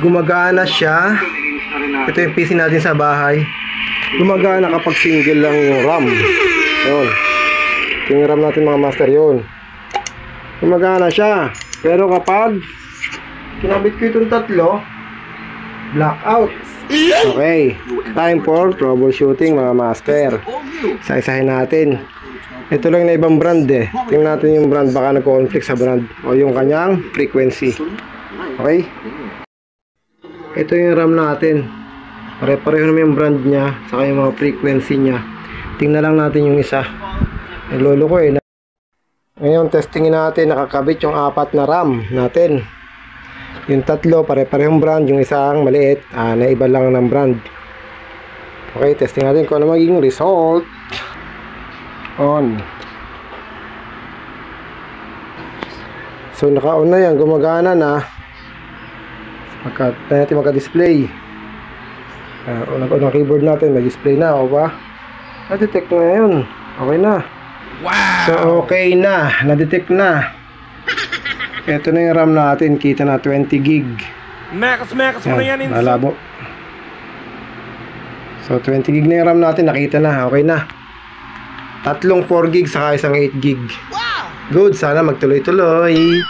gumagana siya. Ito yung PC natin sa bahay. Gumagana kapag single lang yung RAM. Yun. Yung RAM natin mga master yun. Gumagana siya. Pero kapag kinabit ko itong tatlo, blackout. Okay. Time for troubleshooting mga master. Isa-isahin natin. Ito lang na ibang brand eh. Tingnan natin yung brand, baka nagko-conflict sa brand o yung kanyang frequency. Okay? Ito yung RAM natin. Pare-pareho naman yung brand niya saka yung mga frequency niya. Tingnan lang natin yung isa. Nilolo ko eh. Ngayon testingin natin, nakakabit yung 4 na RAM natin. Yung tatlo pare-parehong brand, yung isang maliit na iba lang ng brand. Okay, testing natin kung ano magiging result. On. So naka-on na yan, gumagana na. Natin magka-display. Nag-on ang keyboard natin, may display na, o ba? Na-detect na yun. Okay na. Wow! So okay na, na-detect na. Ito na yung RAM natin, kita na 20 gig. Mekas mo na yan. Malabo. So 20 gig na yung RAM natin, nakita na, okay na. Tatlong 4 gig saka isang 8 gig. Good, sana magtuloy-tuloy.